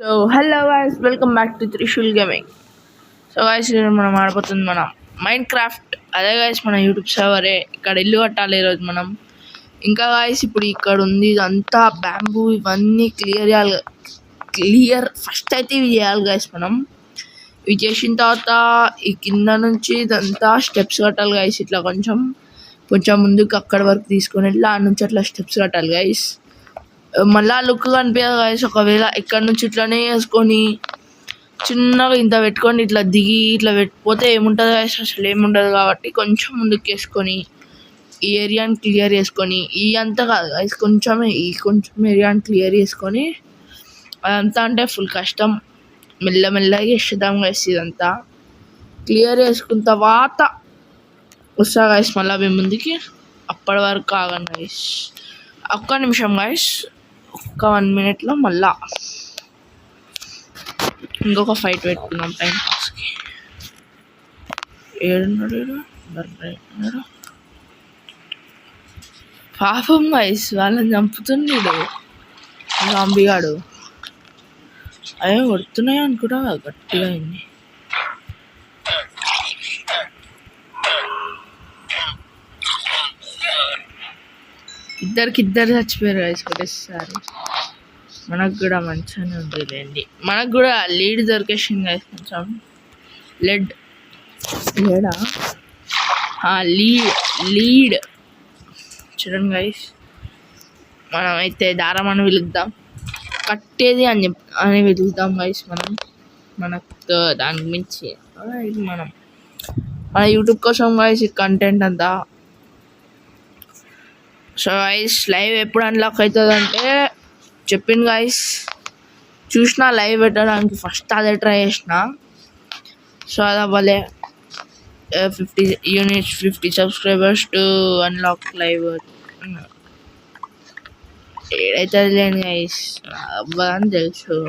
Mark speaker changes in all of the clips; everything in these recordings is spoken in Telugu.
Speaker 1: So hello guys, welcome back to Trishul gaming. So guys, మనం ఆడబోతుంది మన మైండ్ క్రాఫ్ట్. అదే గైస్ మన యూట్యూబ్ సర్వరే. ఇక్కడ ఇల్లు కట్టాలి ఈరోజు మనం. ఇంకా గైస్ ఇప్పుడు ఇక్కడ ఉంది ఇదంతా బ్యాంబూ, ఇవన్నీ క్లియర్ ఫస్ట్ అయితే ఇవి చేయాలి గైస్. మనం ఇవి చేసిన తర్వాత ఈ కింద నుంచి ఇదంతా స్టెప్స్ కట్టాలి గైస్. ఇట్లా కొంచెం కొంచెం ముందుకు అక్కడ వరకు తీసుకొని వెళ్ళి ఆ నుంచి అట్లా స్టెప్స్ కట్టాలి గైస్. మళ్ళీ లుక్ కనిపించదు గైస్. ఒకవేళ ఇక్కడ నుంచి ఇట్లానే వేసుకొని చిన్నగా ఇంత పెట్టుకొని ఇట్లా దిగి ఇట్లా పెట్టిపోతే ఏముంటుంది గైస్, అసలు ఏముండదు. కాబట్టి కొంచెం ముందుకు వేసుకొని ఈ ఏరియాని క్లియర్ చేసుకొని, ఈ అంతా కాదు గైస్, కొంచెం ఏరియాని క్లియర్ చేసుకొని, అదంతా అంటే ఫుల్ కష్టం. మెల్లమెల్లగా వేసేద్దాం గైస్. ఇదంతా క్లియర్ చేసుకున్న తర్వాత వస్తా గైస్ మళ్ళీ మేము ముందుకి. అప్పటి వరకు ఆగండి గైస్, ఒక్క నిమిషం గైస్. ఒక్క 1 minute మళ్ళా ఇంకొక ఫైట్ పెట్టుకున్నాం టైం పాస్కి. ఏడున్నాడు పాపం గైస్, వాళ్ళని చంపుతున్నాడు జాంబీగాడు. అయ్యో కొడుతున్నాయి అనుకుంటా గట్టిగా అయింది. ఇద్దరు చచ్చిపోయారు గైస్ ఒకటేసారి. మనకు కూడా మంచిగానే ఉందిలేండి. మనకు కూడా లీడ్ దొరికేసింది గైస్. కొంచెం లేడా లీడ్ చూడండి గైస్. మనం అయితే దారం అని వెలుగుదాం, కట్టేది అని వెలుగుదాం గైస్. మనకు దానికి మించి ఇది మన యూట్యూబ్ కోసం గైస్ ఈ కంటెంట్ అంతా. సో గైస్, లైవ్ ఎప్పుడు అన్లాక్ అవుతుంది అంటే చెప్పింది గైస్. చూసిన లైవ్ పెట్టడానికి ఫస్ట్ అదే ట్రై చేసిన. సో అది అవ్వలే. 50 subscribers టు అన్లాక్ లైవ్. ఏదైతే లేని గైస్, అవ్వదని తెలుసు.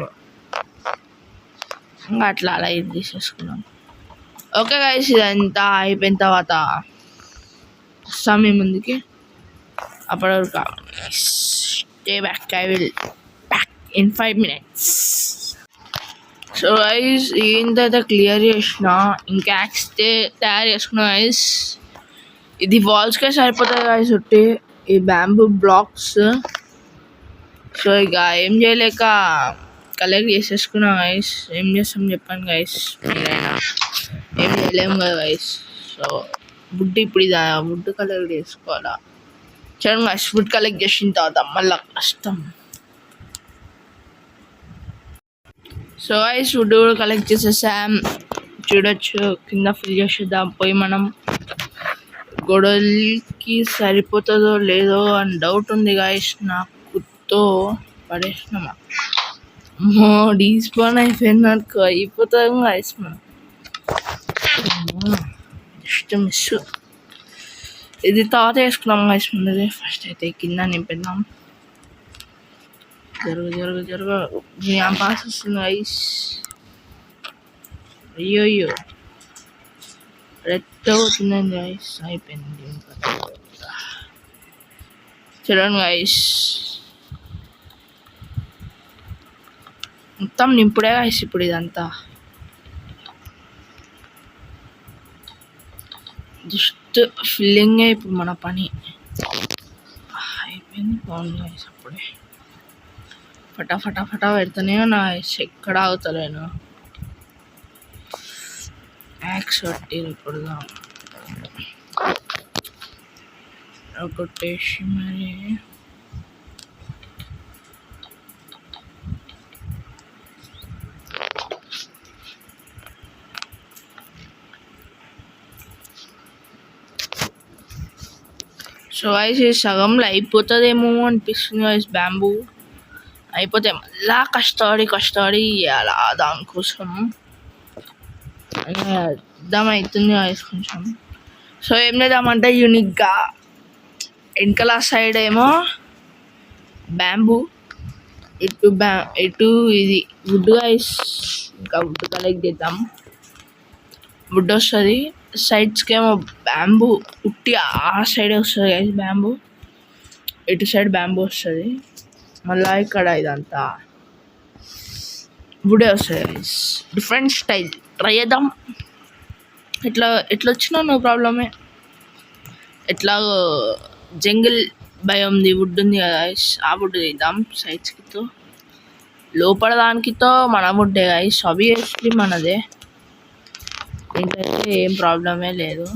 Speaker 1: ఇంకా అట్లా లైవ్ తీసేసుకున్నాం. ఓకే గైస్, ఇదంతా అయిపోయిన తర్వాత వస్తాం మీ ముందుకి. అప్పటి వరకు stay back. I will back in 5 minutes. So guys, ఏంటైతే క్లియర్ చేసిన, ఇంకా యాక్స్ తయారు చేసుకున్నా గైస్. ఇది వాల్స్కే సరిపోతుంది గైస్ ఒట్టి ఈ బ్యాంబూ బ్లాక్స్. సో ఇక ఏం చేయలేక కలెక్ట్ చేసేసుకున్నా గైస్. ఏం చేస్తాం చెప్పండి గైస్, మీరైనా ఏం చేయలేము కదా గైస్. సో ఇప్పుడు ఇది వుడ్ కలెక్ట్ చేసుకోవాలా. చూడండి గైస్, వుడ్ కలెక్ట్ చేసిన తర్వాత మళ్ళీ కష్టం. సో గైస్, వుడ్ కూడా కలెక్ట్ చేసేసాం. చూడొచ్చు కింద ఫిల్ చేసేద్దాం. పోయి మనం గొడవలకి సరిపోతుందో లేదో అని డౌట్ ఉంది గైస్. నాకుతో పడేసినామా డీస్పాన్ అయిపోయినట్టు అయిపోతాం గైస్. మనం జస్ట్ మిస్. ఇది తర్వాత వేసుకున్నాం గైస్. ముందుగా ఫస్ట్ అయితే కింద నింపిద్దాం. జరుగు పాస్ వస్తుంది గైస్. అయ్యో రెడ్ అవుతుందండి గైస్. అయిపోయింది. చూడండి గైస్, మొత్తం నింపుడే గైస్. ఇప్పుడు ఇదంతా జస్ట్ ఫిల్లింగే ఇప్పుడు మన పని అయిపోయింది. బాగుంది గైస్. అప్పుడే ఫటా పెడుతూనే ఉన్నా గైస్, ఎక్కడ ఆగుతలేను. యాక్స్ పట్టి ఇప్పుడు కొట్టేసి మరి సో గైస్, సగంలో అయిపోతుందేమో అనిపిస్తుంది గైస్. బ్యాంబూ అయిపోతే మళ్ళా కష్టపడి ఇవ్వాలా దానికోసం అర్థమవుతుంది గైస్ కొంచెం. సో ఏం లేదామంటే యూనిక్గా వెనకాల సైడ్ ఏమో బ్యాంబూ, ఇటు ఇది వుడ్ గైస్. ఇంకా వుడ్ కలెక్ట్ చేద్దాం. వుడ్ వస్తుంది. సైడ్స్కి ఏమో బ్యాంబూ ఉట్టి ఆ సైడ్ వస్తుంది గైస్ బ్యాంబూ. ఇటు సైడ్ బ్యాంబూ వస్తుంది. మళ్ళీ ఇక్కడ ఇదంతా వుడే వస్తాయి గైస్. డిఫరెంట్ స్టైల్ ట్రై చేద్దాం. ఎట్లా వచ్చినా నో ప్రాబ్లమే. ఎట్లాగో జంగిల్ భయంది వుడ్ ఉంది కదా గైస్, ఆ వుడ్ తీద్దాం సైడ్స్కితో. లోపల దానికితో మన వుడ్డే గైస్, ఆబ్వియస్లీ మనదే. దీంట్లో ఏం ప్రాబ్లమే లేదు.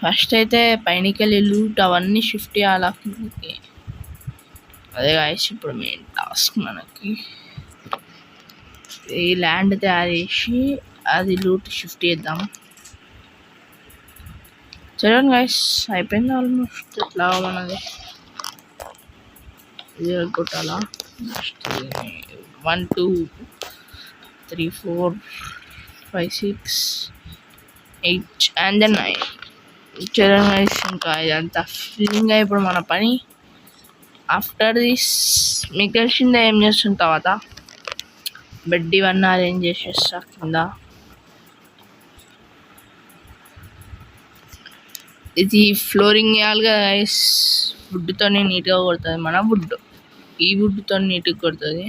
Speaker 1: ఫస్ట్ అయితే పైనకి వెళ్ళి లూట్ అవన్నీ షిఫ్ట్ చేయాలా కిందకి. అదే గాయస్ ఇప్పుడు మెయిన్ టాస్క్ మనకి. ఈ ల్యాండ్ తయారు చేసి అది లూట్ షిఫ్ట్ చేద్దాం. చూడండి గాయస్, అయిపోయింది ఆల్మోస్ట్. ఎట్లా మనది ఇది కొట్టాలా. 1 2 3 4 5 6 8 అండ్ దెన్ 9. చూడండి గాయస్, ఇంకా ఇదంతా ఫిల్లింగ్ ఇప్పుడు మన పని. ఆఫ్టర్ దిస్ మీకు తెలిసిందే ఏం చేస్తున్న తర్వాత బెడ్ ఇవన్నీ అరేంజ్ చేసేస్తా కింద. ఇది ఫ్లోరింగ్ వేయాలి కదా గైస్, వుడ్తో నీట్గా కొడుతుంది మన వుడ్. ఈ వుడ్తో నీట్గా కొడుతుంది.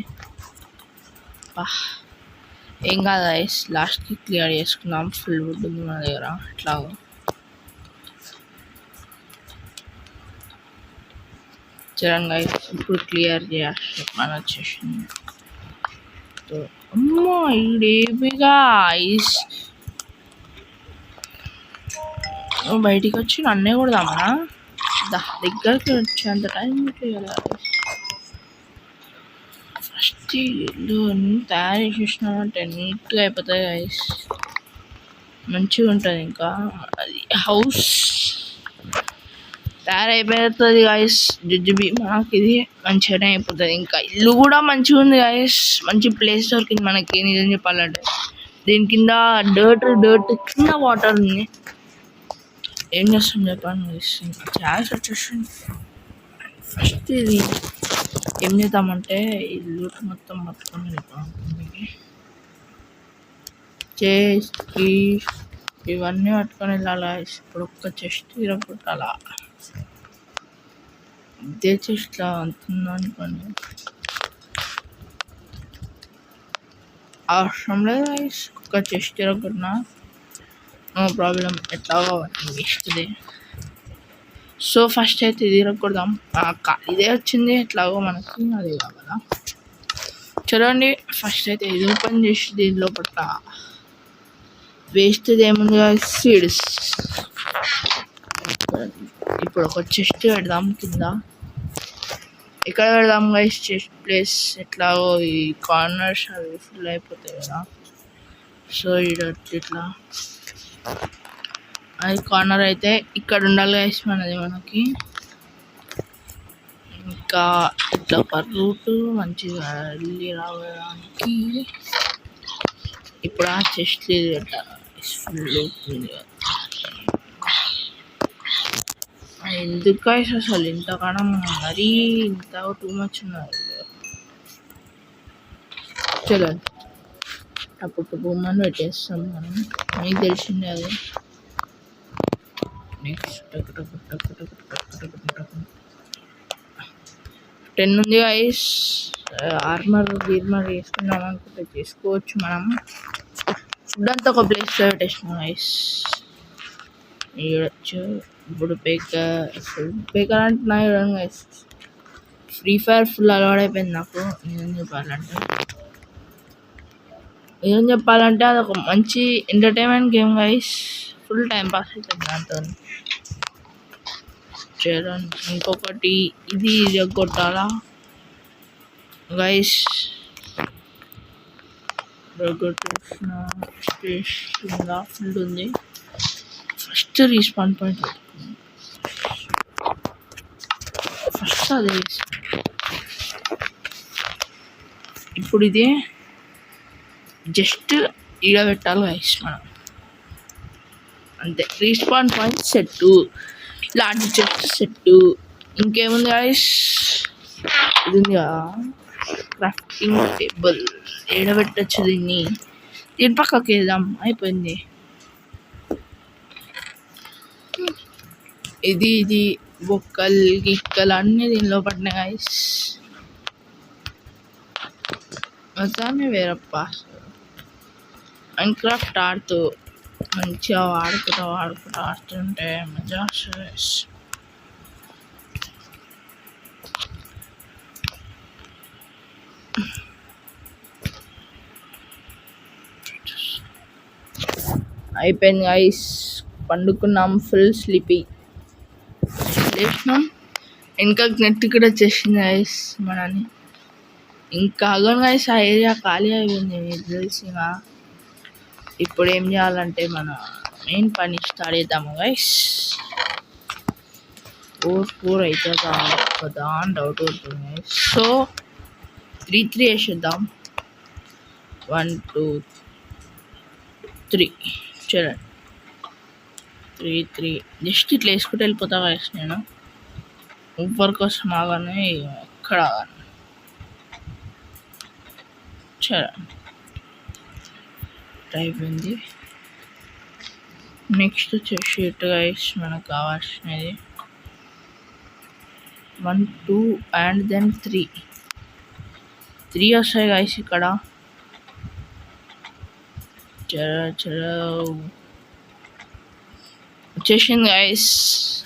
Speaker 1: ఏం కాదు గైస్, లాస్ట్కి క్లియర్ చేసుకుందాం. ఫుల్ వుడ్ ఉంది మన దగ్గర. ఇట్లా చూడండి గైస్, ఇప్పుడు క్లియర్ చేయాలి మన వచ్చేసింది. అమ్మా ఇడేమిగా ఐస్, నువ్వు బయటికి వచ్చి నన్నే కొడదామా? దగ్గరికి వచ్చేంత టైం కదా. ఫస్ట్ ఇల్లు అన్నీ తయారు చేసేసినామంటే నీట్గా అయిపోతాయి గైస్, మంచిగా ఉంటుంది. ఇంకా అది హౌస్ తయారైపోతుంది గైస్. జడ్జిబి మనకి ఇది మంచిగానే అయిపోతుంది. ఇంకా ఇల్లు కూడా మంచిగా ఉంది గైస్, మంచి ప్లేస్ దొరికింది మనకి. నిజం చెప్పాలంటే దీని కింద డర్ట్ కింద వాటర్ ఉంది. ఏం చేస్తాం చెప్పండి గైస్, ఇంకా ఛాన్స్ వచ్చేసింది. ఫస్ట్ ఇది ఏం చేద్దామంటే ఇల్లు మొత్తం చేసి ఇవన్నీ పట్టుకొని వెళ్ళాలా. ఇప్పుడు ఒక్క చెస్ట్ ఇరగొట్టాలా. ఇదే చెస్ట్లా అంటున్నా అనుకోండి, అవసరం లేదు గైస్. ఒక్క చెస్ట్ ఇరగొట్టినా నో ప్రాబ్లం, ఎట్లాగో ఇస్తుంది. సో ఫస్ట్ అయితే ఇది ఇరగొడదాం. ఇదే వచ్చింది, ఎట్లాగో మనకి అది కావాలా. చూడండి, ఫస్ట్ అయితే ఇది ఓపెన్ చేసి దీనిలో పట్ల వేస్ట్ ఏముంది సీడ్స్. ఇప్పుడు ఒక చెస్ట్ పెడదాం కింద. ఇక్కడ పెడదాం గైస్ చెస్ట్ ప్లేస్. ఎట్లాగో ఈ కార్నర్స్ అవి ఫుల్ అయిపోతాయి కదా, సో ఇట్లా అది కార్నర్ అయితే ఇక్కడ ఉండాలి గైస్ మనది. మనకి ఇంకా ఇట్లా ఒక రూట్ మంచిగా వెళ్ళి రావడానికి ఇప్పుడు ఆ చెస్ట్ పెట్టాలి. ఫుల్ అవుతుంది కదా, ఎందుకు గైస్ అసలు ఇంతకాలం మరీ ఇంత టూ మచ్ ఉన్నారు. చూడండి, అప్పుడు బొమ్మను పెట్టేస్తాం మనం, మీకు తెలిసిందే అది. నెక్స్ట్ 10 ఉంది గైస్. ఆర్మర్ వేసుకుందాం అనుకుంటే చేసుకోవచ్చు మనం. ఫుడ్ అంతా ఒక ప్లేస్లో పెట్టేసినాం గైస్. చూడొచ్చు ఇప్పుడు బేకర్ అంటున్నా. చూడండి గైస్, ఫ్రీ ఫైర్ ఫుల్ అలవాడైపోయింది నాకు. నిజం చెప్పాలంటే అదొక మంచి entertainment game guys. Full time pass అవుతుంది దాంతో. చూడండి, ఇంకొకటి ఇది కొట్టాలా గైస్. ఫుల్ ఉంది. ఫస్ట్ రీస్పాన్ పాయింట్ ఫస్ట్ అదే. ఇప్పుడు ఇది జస్ట్ ఈడ పెట్టాలి గైస్ మనం, అంతే. రీస్పాన్ పాయింట్ సెట్, లాంటి చెట్టు సెట్. ఇంకేముంది గైస్, ఇది ఉంది కదా క్రాఫ్టింగ్ టేబుల్. ఏడబెట్టచ్చు దీన్ని పక్కకి వేద్దాం, అయిపోయింది. ఇది బొక్కలు గిక్కలు అన్నీ దీనిలో పడినాయి గైస్. మజానే వేరప్పా. మైండ్ క్రాఫ్ట్ ఆడుతూ మంచిగా ఆడుకుంటూ ఆడుతుంటే మజా సురేష్. అయిపోయింది గైస్, పండుకున్నాం, ఫుల్ స్లీపీ లేచినాం. ఇంకా నెట్ కూడా వచ్చేసింది గైస్ మనని. ఇంకా అగన్ గైస్ ఆ ఏరియా ఖాళీ అయిపోయింది మీకు తెలిసిన. ఇప్పుడు ఏం చేయాలంటే మన మెయిన్ పని స్టార్ట్ చేద్దాము గైస్. 4 అవుతుందా కదా అని డౌట్ అవుతుంది. సో 3 వేసేద్దాం. 1 2 3 చూడండి. 3 జస్ట్ ఇట్లా వేసుకుంటూ వెళ్ళిపోతా గైస్. నేను ఊపర్ కోసం ఆగానే ఎక్కడ ఆగాను చూడండి. అయిపోయింది. నెక్స్ట్ వచ్చేసి గైస్ మనకు కావాల్సినది 1 2 అండ్ దెన్ 3 వస్తాయి గైస్ ఇక్కడ. చలో వచ్చేసింది గైస్.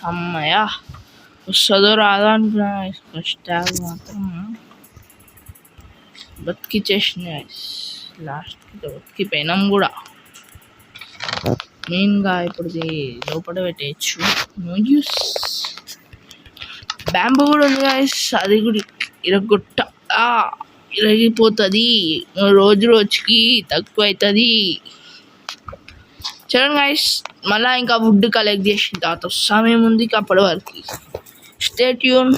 Speaker 1: అమ్మయ్య వస్తుందో రాదో అనుకున్నా గైస్. ఫస్ట్ ట్యాగ్ మాత్రం బతికిచ్చేసింది గైస్. లాస్ట్కి బతికిపోయినాం కూడా. మెయిన్గా ఇప్పుడు లోపల పెట్టేయచ్చు. No use. బ్యాంబూ కూడా ఉంది గైస్, అది కూడా ఇరగిపోతుంది. రోజుకి తక్కువ అవుతుంది. చూడండి గైస్, మళ్ళీ ఇంకా వుడ్ కలెక్ట్ చేసిన తర్వాత సమయం ఉంది. అప్పటి వరకు స్టే ట్యూన్.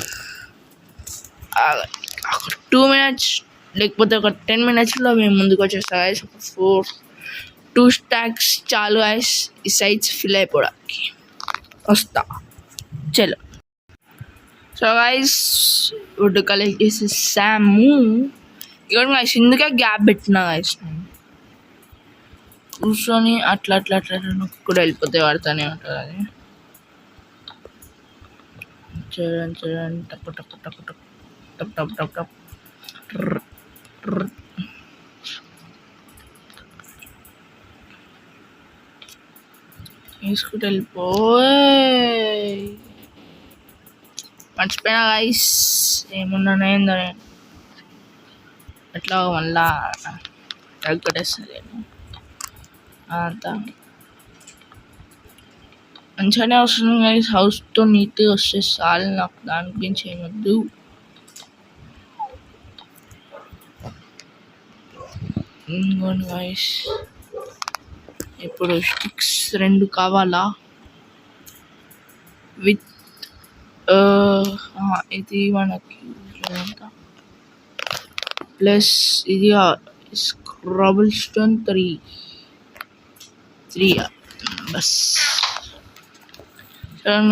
Speaker 1: 2 minutes లేకపోతే ఒక 10 minutesలో మేము ముందుకు వచ్చేస్తాం గైస్. 2 stacks చాలు గైస్ ఈ సైజ్ ఫిల్ అయిపోవడానికి. వస్తా చలో. సో గైస్ వుడ్ కలెక్ట్ చేసేసాము. ఇక్కడ గైస్ ఇందుకే గ్యాప్ పెట్టినా గైస్. నేను కూర్చొని అట్లా కూడా వెళ్ళిపోతే వాడుతూనే ఉంటుంది అది. చూడండి టప్ టప్ టప్ టప్ టప్ టప్ టప్ టప్ తీసుకుంటూ వెళ్ళిపోయి మర్చిపోయినా గైస్ ఏమున్నానేందో నేను. ఎట్లా మళ్ళా తగ్గట్టేస్తుంది అంతా మంచిగానే వస్తుంది గైస్. హౌస్తో నీట్గా వస్తే చాలు నాకు, దాని గురించి ఏమొద్దు. ఇంకోండి గైస్, ఇప్పుడు స్టిక్స్ 2 కావాలా. విత్ ఇది మనకి ప్లస్ ఇది స్క్రబుల్ స్టోన్ 3 బస్.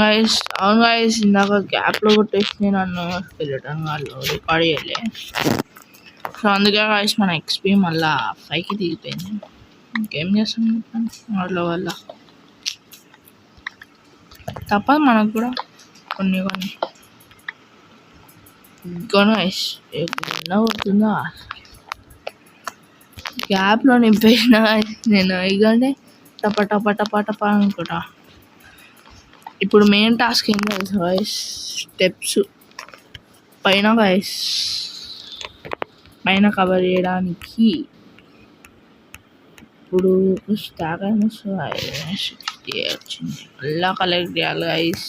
Speaker 1: గైస్ అవును గైస్, ఇందాక గ్యాప్లో కొట్టేసి నన్ను స్కెలిటన్ వాళ్ళు రికార్డ్ చేయలే. సో అందుకే గైస్ మన ఎక్స్పీ మళ్ళీ 5కి దిగిపోయింది. ఇంకేం చేస్తాం వాళ్ళ వల్ల తప్పదు మనకు కూడా కొన్ని గైస్. ఎలా అవుతుందా గ్యాప్లో నింపేసిన నేను. ఇగండి టప అనుకుంటా. ఇప్పుడు మెయిన్ టాస్క్ ఏం తెలుసు గైస్, స్టెప్స్ పైన గైస్, పైన కవర్ చేయడానికి. ఇప్పుడు స్టాక్ అయినా వచ్చింది, అలా కలెక్ట్ చేయాలి గైస్.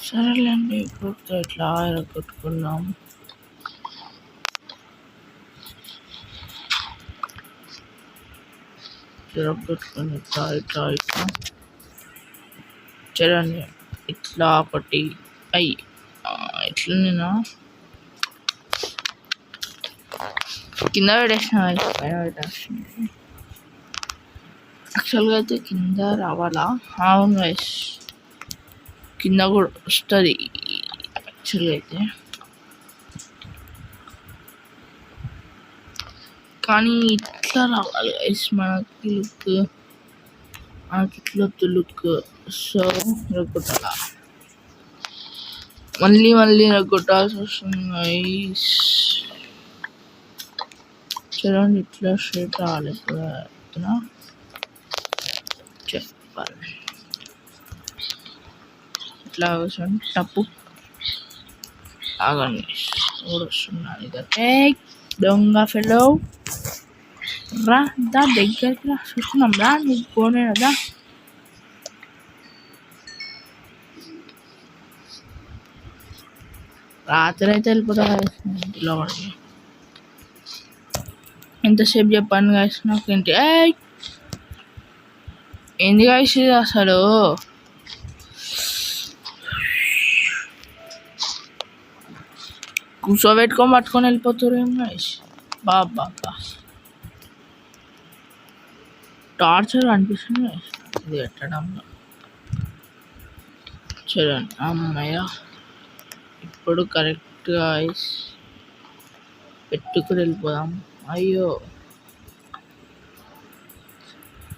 Speaker 1: సరేలేండి ఇప్పుడు ఇట్లా కొట్టుకున్నాం. కొట్టుకుని ఇట్లా చూడండి. ఇట్లా ఒకటి ఇట్లా నేను కింద పెట్టేసిన పైన పెట్టేసింది. యాక్చువల్గా అయితే కింద రావాలా? అవును గైస్, కింద కూడా వస్తుంది యాక్చువల్గా అయితే. కానీ ఇట్లా రావాలి గైస్ మనకి లుక్. మనకి ఇట్లా లుక్. సో రొక్కొట్టాలా, మళ్ళీ రొక్కొట్టాల్సి వస్తుంది గైస్. చూడండి ఇట్లా స్ట్రైట్ రావాలి. ఇప్పుడు చెప్పాలి ఇట్లా కూర్చోండి. టప్పు ఆగండి, వస్తున్నాను ఇక. దొంగ ఫెలో రా, దా దగ్గరికి రా, చూస్తున్నాం రా, నీకు పోనే కదా. రాత్రి అయితే వెళ్ళిపోతా ఇంటిలో పడి. ఎంతసేపు చెప్పాను గాయస్ నాకు ఏంటి ఏంది గాయస్ ఇది అసలు. కూర్చోబెట్టుకొని పట్టుకొని వెళ్ళిపోతారు ఏం గాయస్. బాబా టార్చర్ అనిపిస్తుంది గాయస్ ఇది పెట్టడంలో. చూడండి అమ్మయ్య, ఇప్పుడు కరెక్ట్ గాయస్ పెట్టుకుని వెళ్ళిపోదాం. అయ్యో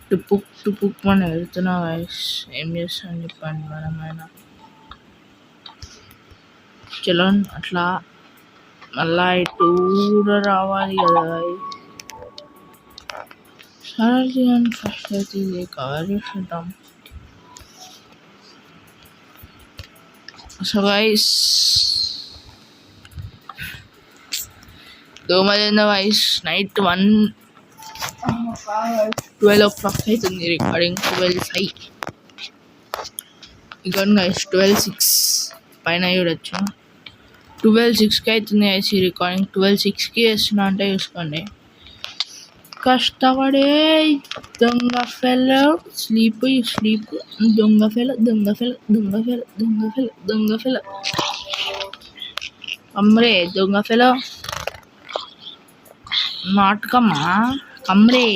Speaker 1: టుపుక్ టుపుక్ మనం వెళ్తున్నా గాయస్. ఏం చేస్తాను చెప్పండి మనమైనా. చలోన్ అట్లా మళ్ళా ఇటు కూడా రావాలి కదా. సరే చేయండి, ఫస్ట్ అయితే ఇది కవర్ చేసేద్దాం. సో గైస్ దోమలేందో గైస్. నైట్ 12 o'clock అవుతుంది రికార్డింగ్. 12:05 ఇక్కడ గైస్. 12:06 పైన చూడొచ్చు. 12:06కి అవుతుంది గైస్ ఈ రికార్డింగ్. 12:06కి వేస్తున్నా అంటే చూసుకోండి. కష్టపడే దొంగ ఫెలో స్లీప్ దొంగ ఫెలో కమ్రే దొంగ ఫెలో నాటకమ్మా కమ్రే.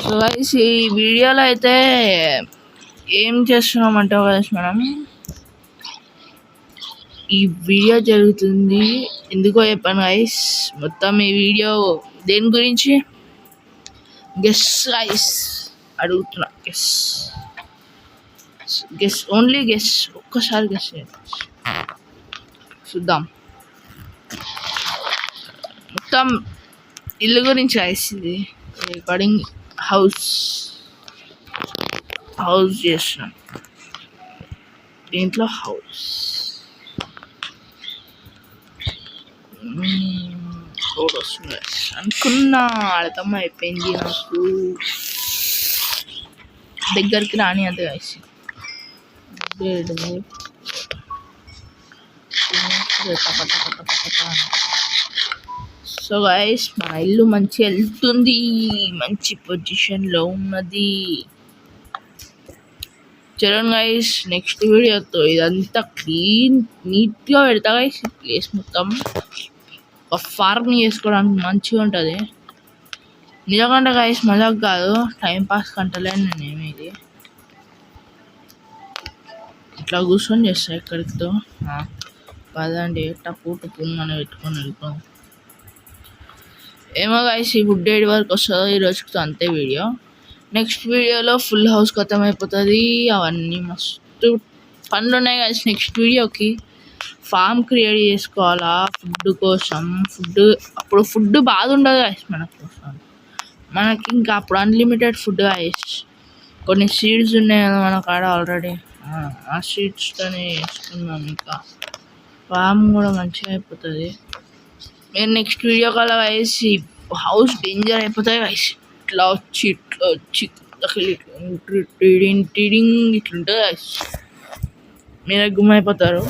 Speaker 1: సో గైస్ ఈ వీడియోలో అయితే ఏం చేస్తున్నామంటే గైస్ మనం ఈ వీడియో జరుగుతుంది ఎందుకో చెప్పాను గైస్. మొత్తం ఈ వీడియో దేని గురించి గెస్ గైస్ అడుగుతున్నా. గెస్ ఓన్లీ గెస్, ఒక్కసారి గెస్ చూద్దాం. మొత్తం ఇల్లు గురించి గైస్ ఇది రికార్డింగ్. హౌస్ చేస్తున్నాం దీంట్లో. హౌస్ వస్తుంది అనుకున్నా, అర్థం అయిపోయింది నాకు. దగ్గరికి రాని అంత గైస్. సో గైస్ మన ఇల్లు మంచి వెళ్తుంది, మంచి పొజిషన్లో ఉన్నది. చూడండి గైస్ నెక్స్ట్ వీడియోతో ఇదంతా నీట్గా పెడతా గైస్. ప్లేస్ మొత్తం ఒక ఫార్మ్ చేసుకోవడానికి మంచిగా ఉంటుంది. నిజంగా గైస్ మజాక్ కాదు, టైంపాస్ కంటలేను నేనేమి. ఇది ఇట్లా కూర్చొని చేస్తా ఎక్కడితో పదండి. టప్పు అని పెట్టుకొని వెళ్తాం. ఏమో గైస్ ఈ ఫుడ్ ఏడి వరకు వస్తుందో ఈరోజుతో అంతే వీడియో. నెక్స్ట్ వీడియోలో ఫుల్ హౌస్ ఖతం అయిపోతుంది. అవన్నీ మస్తు పనులు ఉన్నాయి గైస్. నెక్స్ట్ వీడియోకి ఫామ్ క్రియేట్ చేసుకోవాలా ఫుడ్ కోసం. అప్పుడు ఫుడ్ బాగా ఉండదు గైస్ మన కోసం. మనకి ఇంకా అప్పుడు అన్లిమిటెడ్ ఫుడ్ గైస్. కొన్ని సీడ్స్ ఉన్నాయి కదా మన కాడ ఆల్రెడీ, ఆ సీడ్స్తోనే వేసుకున్నాం. ఇంకా ఫామ్ కూడా మంచిగా అయిపోతుంది. నేను next video call guys house danger అయిపోతాయి గైస్. ఇట్లా వచ్చి ఇట్లుంటుంది గైస్. మీరు గుమ్మైపోతారు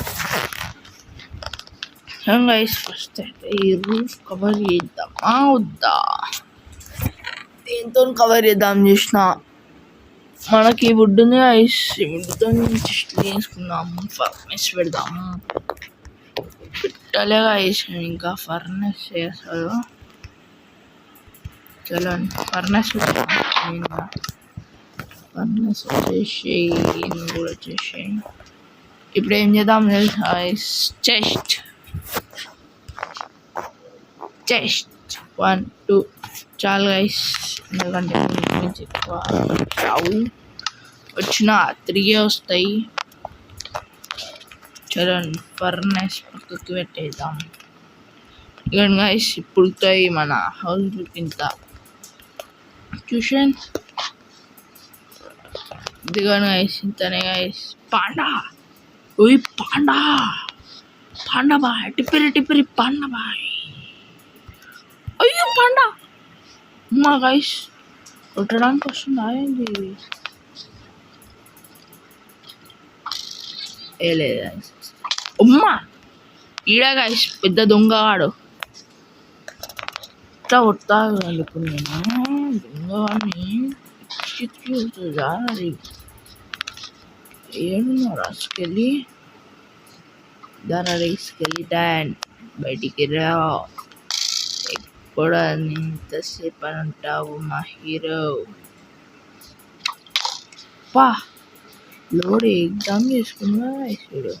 Speaker 1: గైస్. ఫస్ట్ అయితే ఈ రూఫ్ కవర్ చేద్దామా వద్దా, దేంతో కవర్ చేద్దాం చేసిన. మనకి వుడ్ ఉంది గైస్, వుడ్తో జస్ట్ వేసుకుందాము. ఫర్నెస్ పెడదాము. పెట్టలే గైస్ ఇంకా ఫర్నెస్ చేస్తారు. చలో ఫర్నెస్ వచ్చేసి కూడా వచ్చేసి. ఇప్పుడు ఏం చేద్దాం తెలుసా గైస్, చెస్ట్ 1 2 చాలు గైస్. ఎందుకంటే ఎక్కువ రావు, వచ్చిన 3 వస్తాయి. చలో ఫర్నెస్ పక్కకి పెట్టేద్దాం. ఇవన్నీ గైస్ పుడుతాయి మన హౌస్ కింద ట్యూషన్. ఇదిగోండి గైస్ ఇంతనే గైస్. పాండా ఓయ్ పాండా పాండా బాయ్ టిప్పిరి పాండా బాయ్. అయ్యో పాండా అమ్మా గైస్ కొట్టడానికి వస్తుందా ఏంటి ఇది? ఏ లేదు అమ్మా ఈడ గైస్ పెద్ద దొంగవాడు. ఇట్లా కొడతాడు ఇప్పుడు నేను దొంగవాడిని చిత్రీ అది ఏడున్నా రాసుకెళ్ళి దాని రేసుకెళ్ళి డాన్ బయటికి రా. ఎప్పుడు ఎంతసేపు అని ఉంటావు మా హీరో? పా లోడ్ ఎగ్జామ్ చేసుకున్నా చూడు.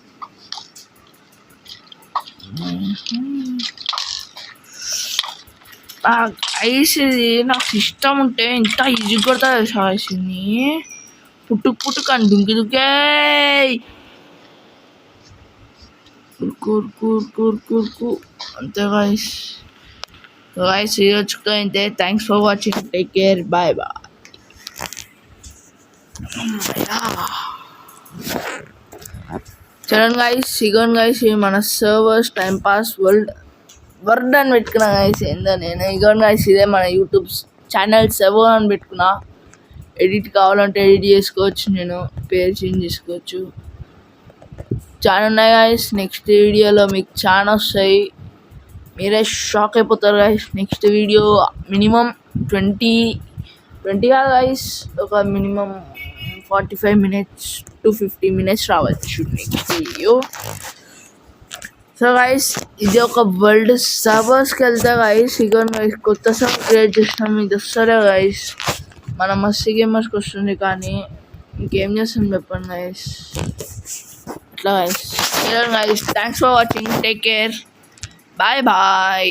Speaker 1: ఐస్ ఇది నాకు సిస్టమ్ ఉంటే ఇంత ఈజీ కొడతా ఐస్ని. పుట్టుకు కానీ దుంకే కూర్కు అంతే గాయస్. గాయస్ ఈరోజుతో అయితే thanks for watching. Take care bye bye. చూడండి గాయస్ ఇగోండి గాయస్ మన సర్వర్స్ టైం పాస్ వర్డ్ అని పెట్టుకున్నా గాయస్. ఏందో నేను ఇగోండి గాయస్ ఇదే మన యూట్యూబ్ ఛానల్ సర్వర్ అని పెట్టుకున్నా. ఎడిట్ కావాలంటే ఎడిట్ చేసుకోవచ్చు, నేను పేరు చేంజ్ చేసుకోవచ్చు. చాలా ఉన్నాయి గాయస్. నెక్స్ట్ వీడియోలో మీకు చాలా వస్తాయి, మీరే షాక్ అయిపోతారు గాయస్. నెక్స్ట్ వీడియో మినిమం 20 కాదు గాయస్, ఒక మినిమం 45 minutes to 50 minutes రావచ్చు నెక్స్ట్ వీడియో. సో గాయస్ ఇది ఒక వరల్డ్ సర్వర్స్కి వెళ్తే గాయస్ ఇక కొత్త సర్వర్ క్రియేట్ చేసినాం. ఇది వస్తారే గాయస్ మన మస్తీ గేమర్స్కి వస్తుంది, కానీ ఇంకేం చేస్తాం చెప్పండి గాయస్. అట్లా guys thanks for watching. Take care bye bye.